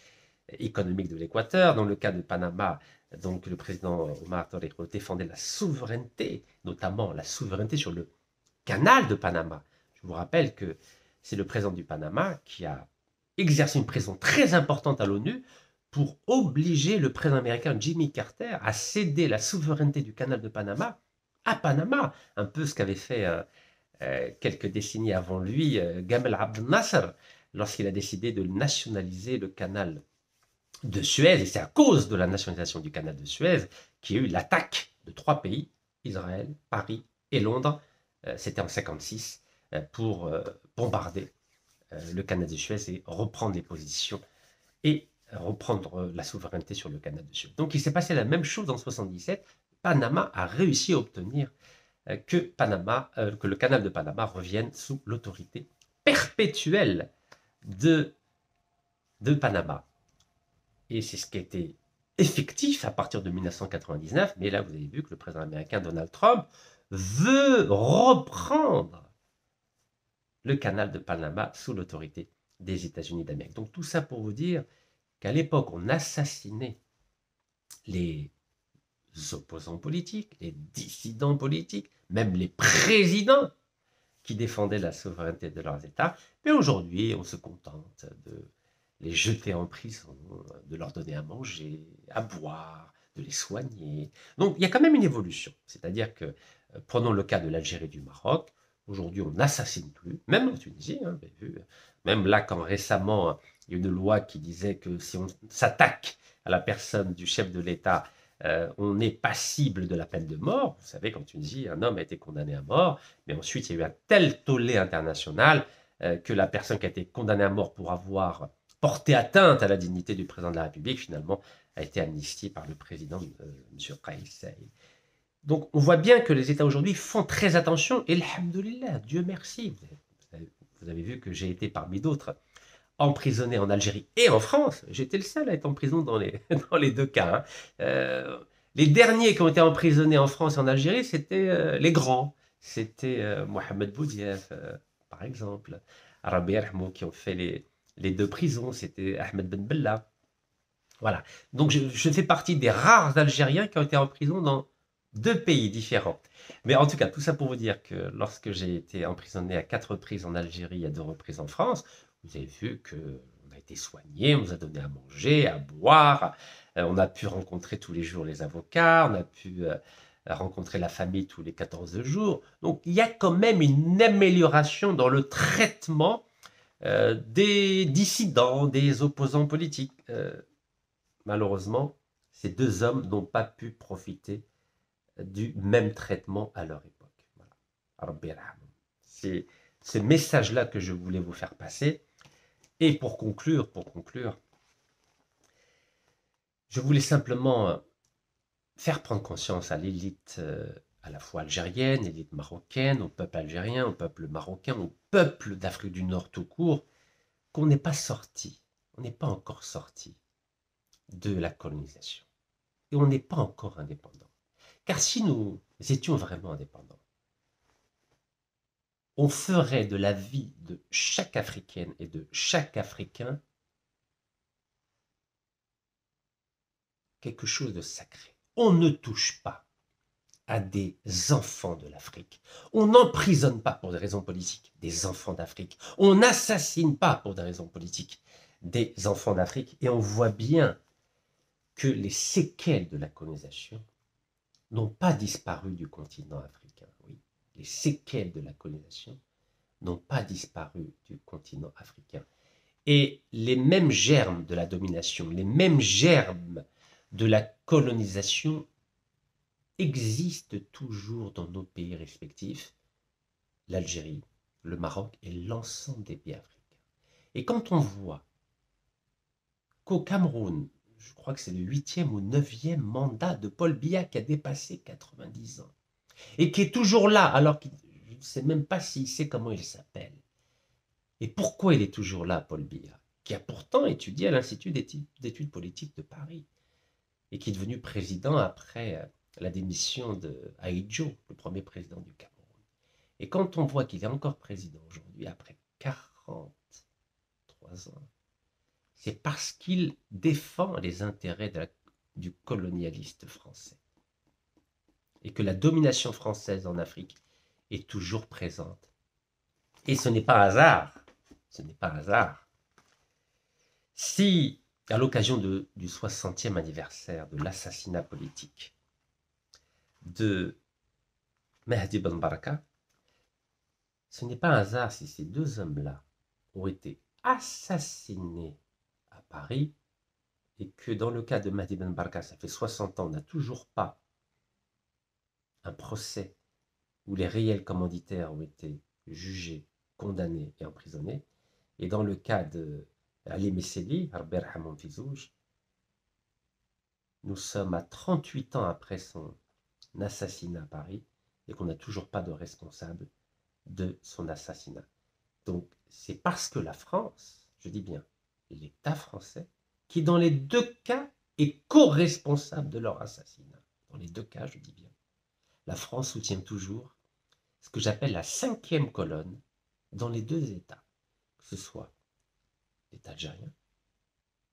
Speaker 1: économiques de l'Équateur. Dans le cas de Panama, donc le président Omar Torrijos défendait la souveraineté, notamment la souveraineté sur le canal de Panama. Je vous rappelle que c'est le président du Panama qui a exercé une pression très importante à l'ONU pour obliger le président américain Jimmy Carter à céder la souveraineté du canal de Panama à Panama, un peu ce qu'avait fait quelques décennies avant lui Gamal Abdel Nasser lorsqu'il a décidé de nationaliser le canal de Suez. Et c'est à cause de la nationalisation du canal de Suez qu'il y a eu l'attaque de 3 pays, Israël, Paris et Londres, c'était en 1956, pour bombarder le canal de Suez et reprendre les positions et reprendre la souveraineté sur le canal de Suez. Donc il s'est passé la même chose en 1977. Panama a réussi à obtenir que le canal de Panama revienne sous l'autorité perpétuelle de Panama. Et c'est ce qui a été effectif à partir de 1999. Mais là, vous avez vu que le président américain Donald Trump veut reprendre le canal de Panama sous l'autorité des États-Unis d'Amérique. Donc tout ça pour vous dire qu'à l'époque, on assassinait les opposants politiques, les dissidents politiques, même les présidents qui défendaient la souveraineté de leurs États. Mais aujourd'hui, on se contente de les jeter en prison, de leur donner à manger, à boire, de les soigner. Donc il y a quand même une évolution. C'est-à-dire que, prenons le cas de l'Algérie et du Maroc, Aujourd'hui, on n'assassine plus, même en Tunisie, hein, vous avez vu, même là, quand récemment, il y a une loi qui disait que si on s'attaque à la personne du chef de l'État, on est passible de la peine de mort. Vous savez qu'en Tunisie, un homme a été condamné à mort, mais ensuite, il y a eu un tel tollé international que la personne qui a été condamnée à mort pour avoir porté atteinte à la dignité du président de la République, finalement, a été amnistiée par le président, M. Kais Saied. Donc, on voit bien que les États aujourd'hui font très attention, et alhamdoulilah, Dieu merci. Vous avez vu que j'ai été parmi d'autres emprisonné en Algérie et en France. J'étais le seul à être en prison dans les, dans les deux cas. Hein. Les derniers qui ont été emprisonnés en France et en Algérie, c'était les grands. C'était Mohamed Boudiaf, par exemple, Arabi Erhmou, qui ont fait les deux prisons. C'était Ahmed Ben Bella. Voilà. Donc je fais partie des rares Algériens qui ont été en prison dans deux pays différents. Mais en tout cas, tout ça pour vous dire que lorsque j'ai été emprisonné à 4 reprises en Algérie et à 2 reprises en France, vous avez vu qu'on a été soigné, on nous a donné à manger, à boire, on a pu rencontrer tous les jours les avocats, on a pu rencontrer la famille tous les 14 jours. Donc il y a quand même une amélioration dans le traitement des dissidents, des opposants politiques. Malheureusement, ces deux hommes n'ont pas pu profiter du même traitement à leur époque. Voilà. C'est ce message-là que je voulais vous faire passer. Et pour conclure, je voulais simplement faire prendre conscience à l'élite à la fois algérienne, l'élite marocaine, au peuple algérien, au peuple marocain, au peuple d'Afrique du Nord tout court, qu'on n'est pas sorti, on n'est pas encore sorti de la colonisation. Et on n'est pas encore indépendant. Car si nous étions vraiment indépendants, on ferait de la vie de chaque Africaine et de chaque Africain quelque chose de sacré. On ne touche pas à des enfants de l'Afrique. On n'emprisonne pas pour des raisons politiques des enfants d'Afrique. On n'assassine pas pour des raisons politiques des enfants d'Afrique. Et on voit bien que les séquelles de la colonisation n'ont pas disparu du continent africain. Oui, les séquelles de la colonisation n'ont pas disparu du continent africain. Et les mêmes germes de la domination, les mêmes germes de la colonisation existent toujours dans nos pays respectifs, l'Algérie, le Maroc et l'ensemble des pays africains. Et quand on voit qu'au Cameroun, je crois que c'est le 8e ou 9e mandat de Paul Biya qui a dépassé 90 ans, et qui est toujours là, alors que je ne sais même pas s'il sait comment il s'appelle. Et pourquoi il est toujours là, Paul Biya, qui a pourtant étudié à l'Institut d'études politiques de Paris, et qui est devenu président après la démission de Ahidjo, le premier président du Cameroun. Et quand on voit qu'il est encore président aujourd'hui, après 43 ans, c'est parce qu'il défend les intérêts du colonialiste français. Et que la domination française en Afrique est toujours présente. Et ce n'est pas hasard. Ce n'est pas hasard. Si, à l'occasion du 60e anniversaire de l'assassinat politique de Mehdi Ben Baraka, ce n'est pas un hasard si ces deux hommes-là ont été assassinés à Paris et que dans le cas de Mehdi Ben Baraka, ça fait 60 ans, on n'a toujours pas un procès où les réels commanditaires ont été jugés, condamnés et emprisonnés. Et dans le cas de Ali Messeli, Rabbi Rahman Fizouj, nous sommes à 38 ans après son assassinat à Paris et qu'on n'a toujours pas de responsable de son assassinat. Donc c'est parce que la France, je dis bien l'État français, qui dans les deux cas est co-responsable de leur assassinat. Dans les deux cas, je dis bien. La France soutient toujours ce que j'appelle la 5e colonne dans les deux États, que ce soit l'État algérien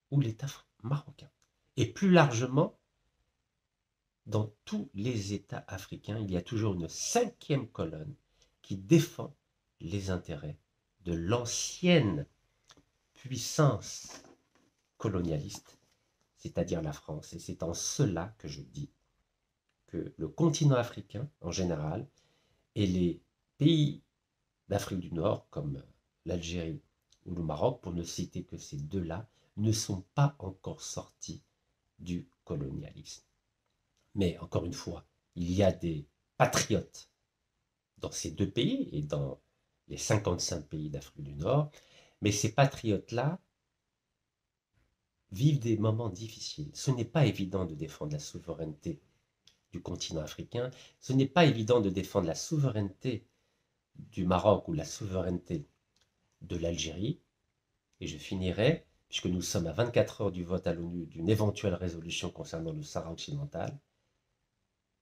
Speaker 1: ou l'État marocain. Et plus largement, dans tous les États africains, il y a toujours une 5e colonne qui défend les intérêts de l'ancienne puissance colonialiste, c'est-à-dire la France. Et c'est en cela que je dis que le continent africain, en général, et les pays d'Afrique du Nord, comme l'Algérie ou le Maroc, pour ne citer que ces deux-là, ne sont pas encore sortis du colonialisme. Mais encore une fois, il y a des patriotes dans ces deux pays et dans les 55 pays d'Afrique du Nord, mais ces patriotes-là vivent des moments difficiles. Ce n'est pas évident de défendre la souveraineté du continent africain, ce n'est pas évident de défendre la souveraineté du Maroc ou la souveraineté de l'Algérie, et je finirai, puisque nous sommes à 24 heures du vote à l'ONU d'une éventuelle résolution concernant le Sahara occidental,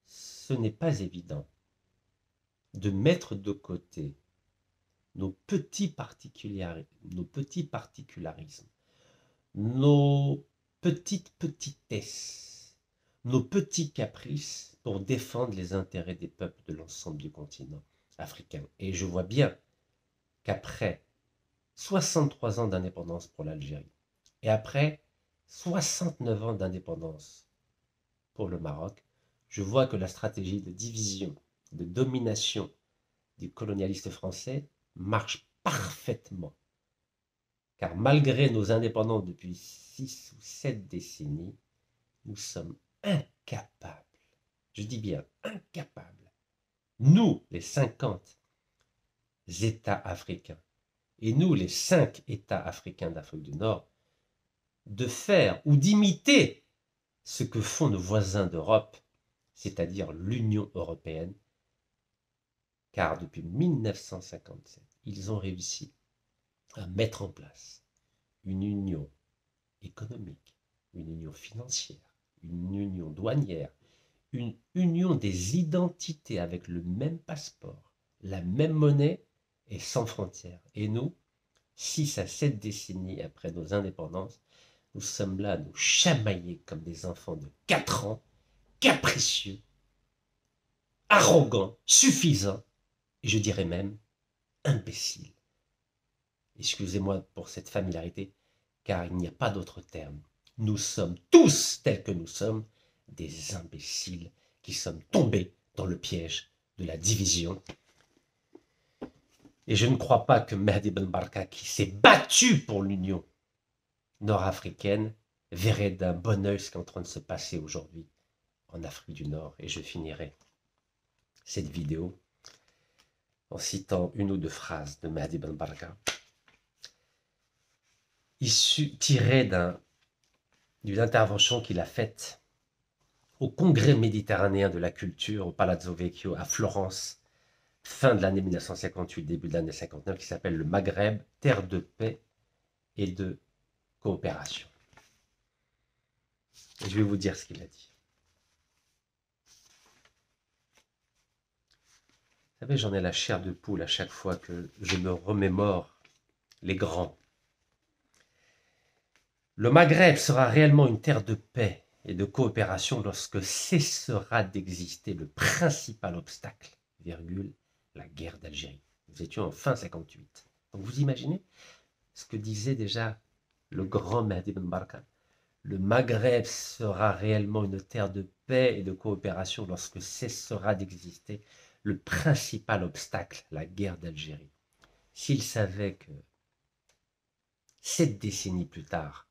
Speaker 1: ce n'est pas évident de mettre de côté nos petits particularismes, nos petites petitesses, nos petits caprices pour défendre les intérêts des peuples de l'ensemble du continent africain. Et je vois bien qu'après 63 ans d'indépendance pour l'Algérie et après 69 ans d'indépendance pour le Maroc, je vois que la stratégie de division, de domination du colonialiste français marche parfaitement. Car malgré nos indépendances depuis 6 ou 7 décennies, nous sommes incapables, je dis bien incapables, nous, les 50 États africains, et nous, les 5 États africains d'Afrique du Nord, de faire ou d'imiter ce que font nos voisins d'Europe, c'est-à-dire l'Union européenne, car depuis 1957, ils ont réussi à mettre en place une union économique, une union financière, une union douanière, une union des identités avec le même passeport, la même monnaie et sans frontières. Et nous, 6 à 7 décennies après nos indépendances, nous sommes là à nous chamailler comme des enfants de 4 ans, capricieux, arrogants, suffisants, et je dirais même imbéciles. Excusez-moi pour cette familiarité, car il n'y a pas d'autre terme. Nous sommes tous, tels que nous sommes, des imbéciles qui sommes tombés dans le piège de la division. Et je ne crois pas que Mehdi Ben Barka, qui s'est battu pour l'union nord-africaine, verrait d'un bon œil ce qui est en train de se passer aujourd'hui en Afrique du Nord. Et je finirai cette vidéo en citant une ou deux phrases de Mehdi Ben Barka, tirées d'une intervention qu'il a faite au Congrès méditerranéen de la culture au Palazzo Vecchio à Florence, fin de l'année 1958, début de l'année 59, qui s'appelle le Maghreb, terre de paix et de coopération. Et je vais vous dire ce qu'il a dit. Vous savez, j'en ai la chair de poule à chaque fois que je me remémore les grands. Le Maghreb sera réellement une terre de paix et de coopération lorsque cessera d'exister le principal obstacle, virgule, la guerre d'Algérie. Nous étions en fin 58. Donc vous imaginez ce que disait déjà le grand Mehdi Ben Barka. Le Maghreb sera réellement une terre de paix et de coopération lorsque cessera d'exister le principal obstacle, la guerre d'Algérie. S'il savait que 7 décennies plus tard,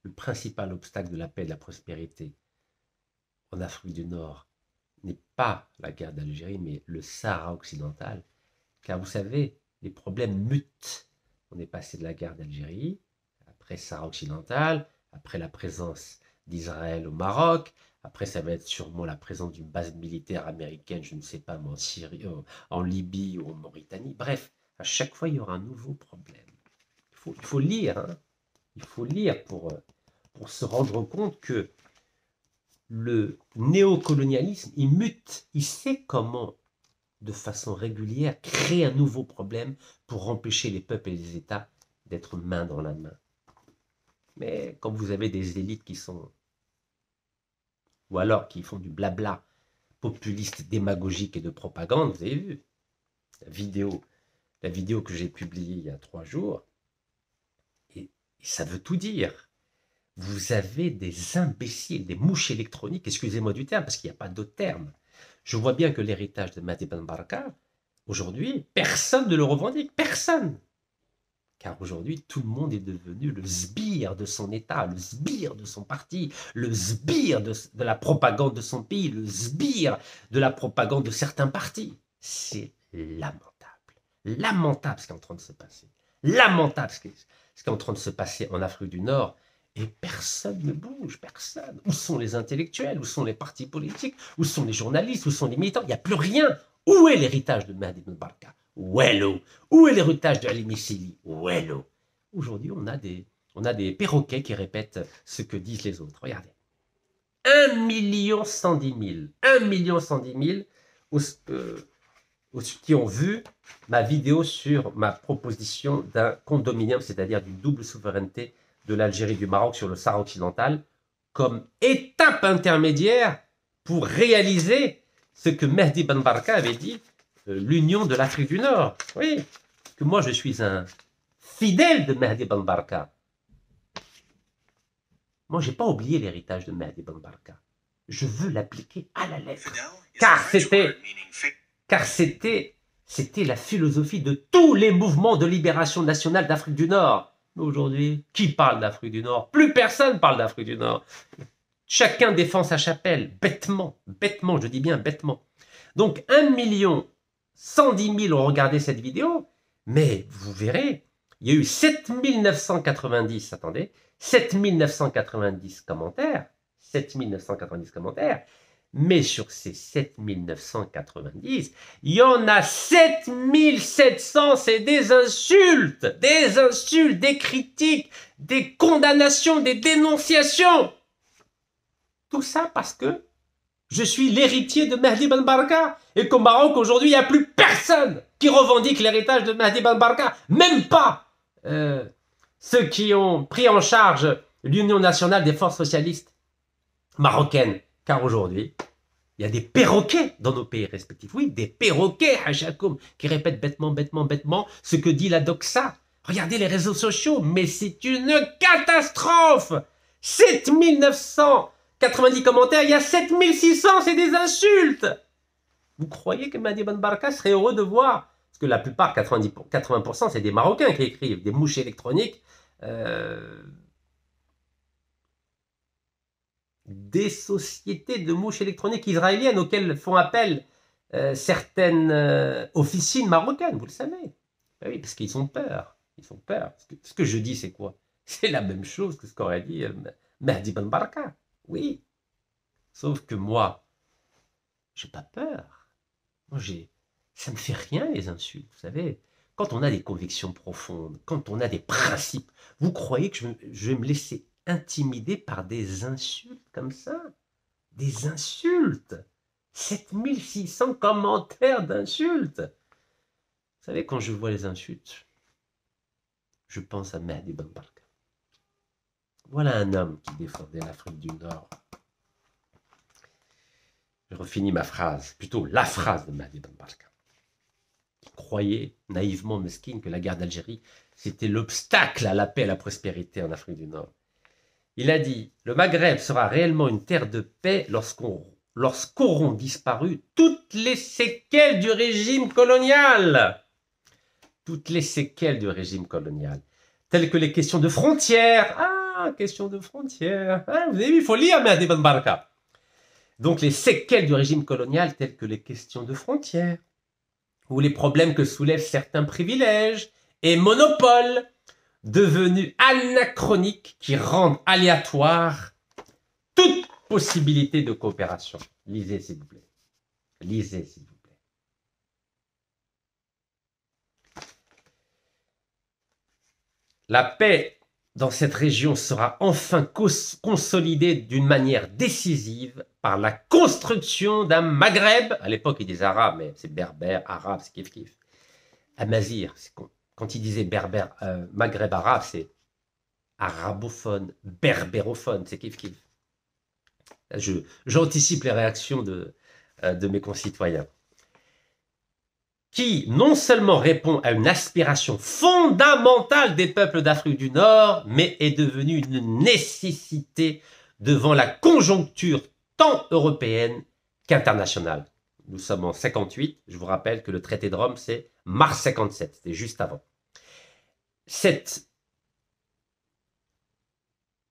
Speaker 1: le principal obstacle de la paix et de la prospérité en Afrique du Nord n'est pas la guerre d'Algérie, mais le Sahara occidental, car vous savez, les problèmes mutent. On est passé de la guerre d'Algérie, après Sahara occidental, après la présence d'Israël au Maroc, après ça va être sûrement la présence d'une base militaire américaine, je ne sais pas, mais en Syrie, en Libye ou en Mauritanie. Bref, à chaque fois, il y aura un nouveau problème. Il faut lire, hein. Il faut lire pour se rendre compte que le néocolonialisme, il mute, il sait comment, de façon régulière, créer un nouveau problème pour empêcher les peuples et les États d'être main dans la main. Mais quand vous avez des élites qui sont, ou alors qui font du blabla populiste, démagogique et de propagande, vous avez vu la vidéo que j'ai publiée il y a 3 jours, et ça veut tout dire. Vous avez des imbéciles, des mouches électroniques, excusez-moi du terme, parce qu'il n'y a pas d'autre terme. Je vois bien que l'héritage de Mehdi Ben Barka, Aujourd'hui, personne ne le revendique, personne. Car aujourd'hui, tout le monde est devenu le sbire de son État, le sbire de son parti, le sbire de la propagande de son pays, le sbire de la propagande de certains partis. C'est lamentable. Lamentable ce qui est en train de se passer. Lamentable ce qui est en train de se passer en Afrique du Nord. Et personne ne bouge, personne. Où sont les intellectuels? Où sont les partis politiques? Où sont les journalistes? Où sont les militants? Il n'y a plus rien. Où est l'héritage de Mahdi Ben Barka? Où est l'héritage de Ali Missili? Où est l'eau? Aujourd'hui, on a des perroquets qui répètent ce que disent les autres. Regardez. 1 110 000. 1 110 000 qui ont vu ma vidéo sur ma proposition d'un condominium, c'est-à-dire d'une double souveraineté de l'Algérie et du Maroc sur le Sahara occidental, comme étape intermédiaire pour réaliser ce que Mehdi Ben Barka avait dit, l'union de l'Afrique du Nord. Oui, que moi je suis un fidèle de Mehdi Ben Barka. Moi, je n'ai pas oublié l'héritage de Mehdi Ben Barka. Je veux l'appliquer à la lettre. Car c'était la philosophie de tous les mouvements de libération nationale d'Afrique du Nord. Mais aujourd'hui, qui parle d'Afrique du Nord? Plus personne parle d'Afrique du Nord. Chacun défend sa chapelle, bêtement, bêtement, je dis bien bêtement. Donc 1 110 000 ont regardé cette vidéo, mais vous verrez, il y a eu 7 990, attendez, 7 990 commentaires, 7 990 commentaires, mais sur ces 7 990, il y en a 7 700, c'est des insultes, des critiques, des condamnations, des dénonciations. Tout ça parce que je suis l'héritier de Mehdi Ben Barka et qu'au Maroc, aujourd'hui, il n'y a plus personne qui revendique l'héritage de Mehdi Ben Barka, même pas ceux qui ont pris en charge l'Union nationale des forces socialistes marocaines. Car aujourd'hui, il y a des perroquets dans nos pays respectifs. Oui, des perroquets, Hachakoum, qui répètent bêtement ce que dit la doxa. Regardez les réseaux sociaux, mais c'est une catastrophe. 7 990 commentaires, il y a 7 600, c'est des insultes. Vous croyez que Mehdi Ben Barka serait heureux de voir? Parce que la plupart, 80%, c'est des Marocains qui écrivent, des mouches électroniques, des sociétés de mouches électroniques israéliennes auxquelles font appel certaines officines marocaines, vous le savez. Ben oui, parce qu'ils ont peur. Ils ont peur. Ce que je dis, c'est quoi? C'est la même chose que ce qu'aurait dit Mehdi Ben Barka. Oui. Sauf que moi, j'ai pas peur. Moi, ça me fait rien, les insultes, vous savez. Quand on a des convictions profondes, quand on a des principes, vous croyez que je vais me laisser intimider par des insultes comme ça? Des insultes! 7600 commentaires d'insultes! Vous savez, quand je vois les insultes, je pense à Mehdi Ben Barka. Voilà un homme qui défendait l'Afrique du Nord. Je refinis ma phrase, plutôt la phrase de Mehdi Ben Barka. Il croyait naïvement, mesquine, que la guerre d'Algérie, c'était l'obstacle à la paix et à la prospérité en Afrique du Nord. Il a dit, le Maghreb sera réellement une terre de paix lorsqu'auront disparu toutes les séquelles du régime colonial. Toutes les séquelles du régime colonial, telles que les questions de frontières. Ah, questions de frontières. Ah, vous avez vu, il faut lire Mehdi Ben Barka. Donc les séquelles du régime colonial, telles que les questions de frontières, ou les problèmes que soulèvent certains privilèges et monopoles, devenus anachroniques qui rendent aléatoire toute possibilité de coopération. Lisez, s'il vous plaît. Lisez, s'il vous plaît. La paix dans cette région sera enfin consolidée d'une manière décisive par la construction d'un Maghreb, à l'époque ils disaient arabe, mais c'est berbère, arabe, c'est kiff-kiff. Amazir, quand il disait berbère, Maghreb arabe, c'est arabophone, berbérophone, c'est kiff-kiff. J'anticipe les réactions de mes concitoyens. Qui non seulement répond à une aspiration fondamentale des peuples d'Afrique du Nord, mais est devenu une nécessité devant la conjoncture tant européenne qu'internationale. Nous sommes en 58. Je vous rappelle que le traité de Rome, c'est mars 57. C'était juste avant. Cette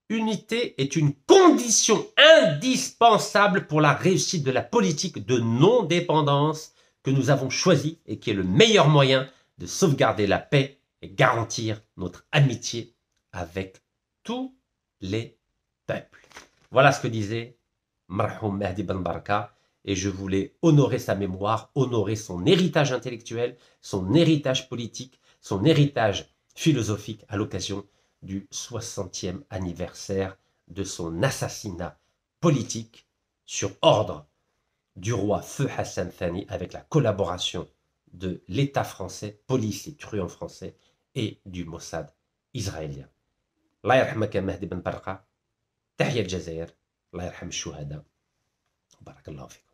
Speaker 1: unité est une condition indispensable pour la réussite de la politique de non-dépendance que nous avons choisie et qui est le meilleur moyen de sauvegarder la paix et garantir notre amitié avec tous les peuples. Voilà ce que disait Marhoum Mehdi Ben Barka, et je voulais honorer sa mémoire, honorer son héritage intellectuel, son héritage politique, son héritage philosophique à l'occasion du 60e anniversaire de son assassinat politique sur ordre du roi Feu Hassan Thani avec la collaboration de l'État français, police et truands français, et du Mossad israélien. Allah yarhamaka Mehdi Ben Barka, تحيا الجزائر, الله يرحم الشهداء, بارك الله فيكم.